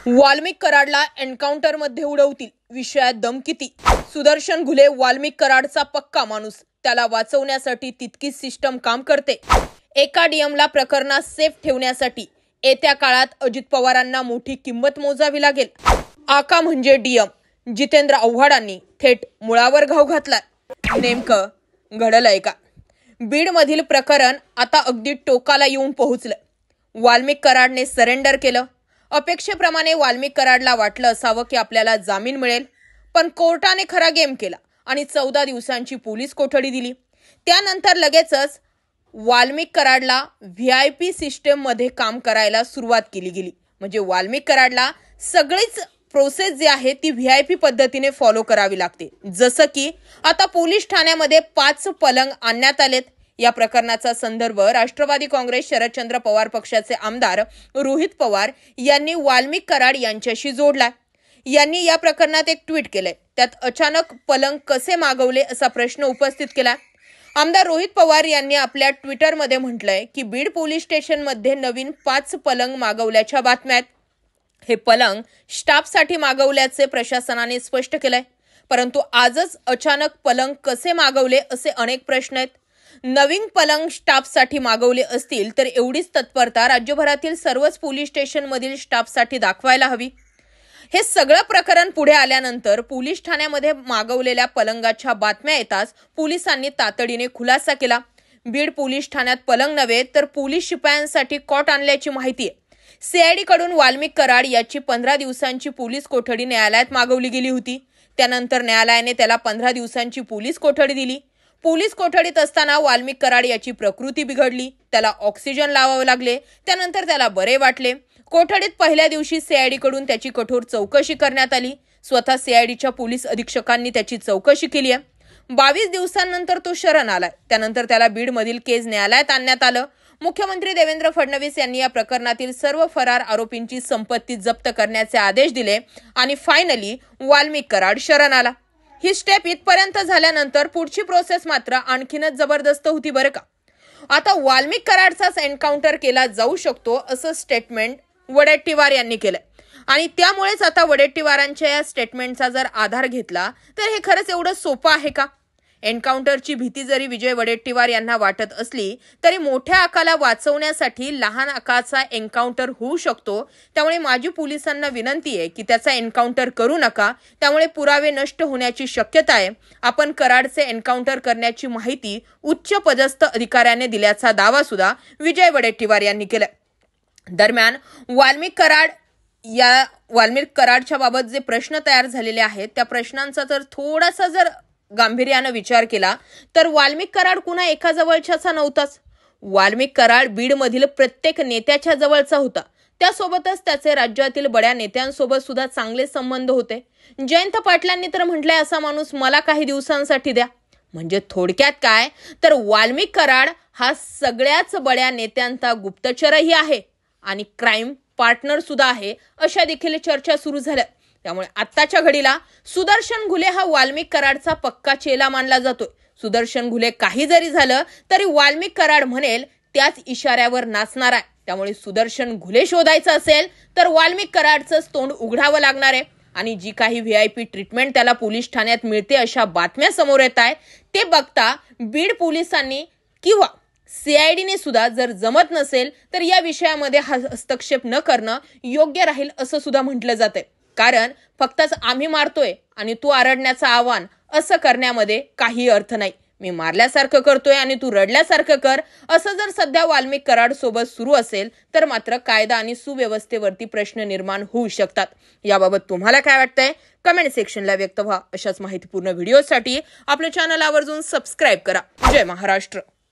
Valmik कराडला encounter मध्ये उडवतील विषयात दम किती? सुदर्शन घुले वाल्मिक कराडचा पक्का माणूस, त्याला वाचवण्यासाठी तितकीच सिस्टम काम करते। एका डीएमला प्रकरणात सेफ ठेवण्यासाठी येत्या काळात अजित पवारांना मोठी किंमत मोजावी लागेल। आका म्हणजे डीएम जितेंद्र आव्हाडांनी थेट मुळावर घाव घातला। नेमकं घडलंय का? बीड मधील प्रकरण आता अगदी टोकाला येऊन पोहोचलं। वाल्मिक कराडने सरेंडर केलं। अपेक्षेप्रमाणे वाल्मिक कराडला वाटलं असावं की आपल्याला जामीन मिळेल, पण कोर्टाने खरा गेम केला आणि 14 दिवसांची पोलीस कोठडी दिली। त्यानंतर लगेचच वाल्मिक कराडला व्हीआयपी सिस्टम मध्ये काम करायला सुरुवात केली गेली। म्हणजे वाल्मिक कराडला सगळीच प्रोसेस जी आहे ती व्हीआयपी पद्धतीने फॉलो करावी लागते। जसं की आता पोलीस ठाण्यामध्ये 5 पलंग आणण्यात आलेत। या प्रकरणाचा संदर्भ राष्ट्रवादी काँग्रेस शरदचंद्र पवार पक्षाचे आमदार रोहित पवार यांनी वाल्मिक कराड यांच्याशी जोडला। यांनी या प्रकरणात एक ट्विट केले। त्यात अचानक पलंग कसे मागवले असा प्रश्न उपस्थित केला। आमदार रोहित पवार यांनी आपल्या ट्विटरमध्ये म्हटलंय की बीड पोलीस स्टेशनमध्ये नवीन 5 पलंग मागवल्याच्या बातम्या आहेत। हे पलंग स्टाफसाठी मागवल्याचे प्रशासनाने स्पष्ट केलंय, परंतु आजच अचानक पलंग कसे मागवले असे अनेक प्रश्न आहेत। नवीन पलंग स्टाफसाठी मागवले असतील तर एवढीच तत्परता राज्यभरातील सर्वच पोलीस स्टेशनमधील स्टाफसाठी दाखवायला हवी। हे सगळं प्रकरण पुढे आल्यानंतर पोलीस ठाण्यामध्ये मागवलेल्या पलंगाच्या बातम्या येताच पोलिसांनी तातडीने खुलासा केला। बीड पोलीस ठाण्यात पलंग नव्हे तर पोलीस शिपायांसाठी कॉट आणल्याची माहिती आहे। सीआयडी कडून वाल्मिक कराड याची 15 दिवसांची पोलीस कोठडी न्यायालयात मागवली गेली होती। त्यानंतर न्यायालयाने त्याला 15 दिवसांची पोलीस कोठडी दिली। पोलीस कोठडीत असताना वाल्मिक कराड याची प्रकृती बिघडली, त्याला ऑक्सिजन लावावे लागले। त्यानंतर त्याला बरे वाटले। कोठडीत पहिल्या दिवशी सीआयडी कडून त्याची कठोर चौकशी करण्यात आली। स्वतः सीआयडीच्या पोलीस अधीक्षकांनी त्याची चौकशी केली आहे। 22 दिवसांनंतर तो शरण आलाय। त्यानंतर त्याला बीड मधील केस न्यायालयात आणण्यात आलं। मुख्यमंत्री देवेंद्र फडणवीस यांनी या प्रकरणातील सर्व फरार आरोपींची संपत्ती जप्त करण्याचे आदेश दिले आणि फायनली वाल्मिक कराड शरण आला। ही स्टेप इथपर्यंत झाल्यानंतर पुढची प्रोसेस मात्र आणखीनच जबरदस्त होती बरं का। आता वाल्मिक कराडचाच एन्काउंटर केला जाऊ शकतो असं स्टेटमेंट वडेट्टीवार यांनी केलंय आणि त्यामुळेच आता वडेट्टीवारांच्या या स्टेटमेंटचा जर आधार घेतला तर हे खरंच एवढं सोपं आहे का? एन्काउंटरची भीती जरी विजय वडेट्टीवार यांना वाटत असली तरी मोठ्या आकाला वाचवण्यासाठी लहान आकाचा एन्काउंटर होऊ शकतो। त्यामुळे माजी पोलिसांना विनंती आहे की त्याचा एन्काउंटर करू नका, त्यामुळे पुरावे नष्ट होण्याची शक्यता आहे। आपण कराडचे एन्काउंटर करण्याची माहिती उच्च पदस्थ अधिकाऱ्याने दिल्याचा दावा सुद्धा विजय वडेट्टीवार यांनी केला। दरम्यान वाल्मिक कराडच्या बाबत जे प्रश्न तयार झालेले आहेत त्या प्रश्नांचा जर थोडासा जर गांभीर्याने विचार केला तर वाल्मिक कराड कुणा एका जवळच्याचा नव्हताच। वाल्मिक कराड बीड मधील प्रत्येक नेत्याच्या जवळचा होता। त्यासोबतच त्याचे राज्यातील बड्या नेत्यांसोबत सुद्धा चांगले संबंध होते। जयंत पाटलांनी तर म्हटलंय असा माणूस मला काही दिवसांसाठी द्या। म्हणजे थोडक्यात काय तर वाल्मिक कराड हा सगळ्याच बड्या नेत्यांचा गुप्तचरही आहे आणि क्राईम पार्टनर सुद्धा आहे, अशा देखील चर्चा सुरू झाल्या। त्यामुळे आत्ताच्या घडीला सुदर्शन घुले हा वाल्मिक कराडचा पक्का चेला मानला जातोय। सुदर्शन घुले काही जरी झालं तरी वाल्मिक कराड म्हणेल त्याच इशाऱ्यावर नाचणार आहे। त्यामुळे सुदर्शन घुले शोधायचं असेल तर वाल्मिक कराडचंच तोंड उघडावं लागणार आहे आणि जी काही व्हीआयपी ट्रीटमेंट त्याला पोलीस ठाण्यात मिळते अशा बातम्या समोर येत आहे ते बघता बीड पोलिसांनी किंवा सीआयडीने सुद्धा जर जमत नसेल तर या विषयामध्ये हस्तक्षेप न करणं योग्य राहील असं सुद्धा म्हटलं जातंय। कारण फक्तच आम्ही मारतोय आणि तू आरडण्याचं आव्हान असं करण्यामध्ये काही अर्थ नाही। मी मारल्यासारखं करतोय आणि तू रडल्यासारखं कर असं जर सध्या वाल्मिक कराड सोबत सुरू असेल तर मात्र कायदा आणि सुव्यवस्थेवरती प्रश्न निर्माण होऊ शकतात। याबाबत तुम्हाला काय वाटतंय कमेंट सेक्शनला व्यक्त व्हा। अशाच माहितीपूर्ण व्हिडिओसाठी आपल्या चॅनल आवर्जून सबस्क्राईब करा। जय महाराष्ट्र।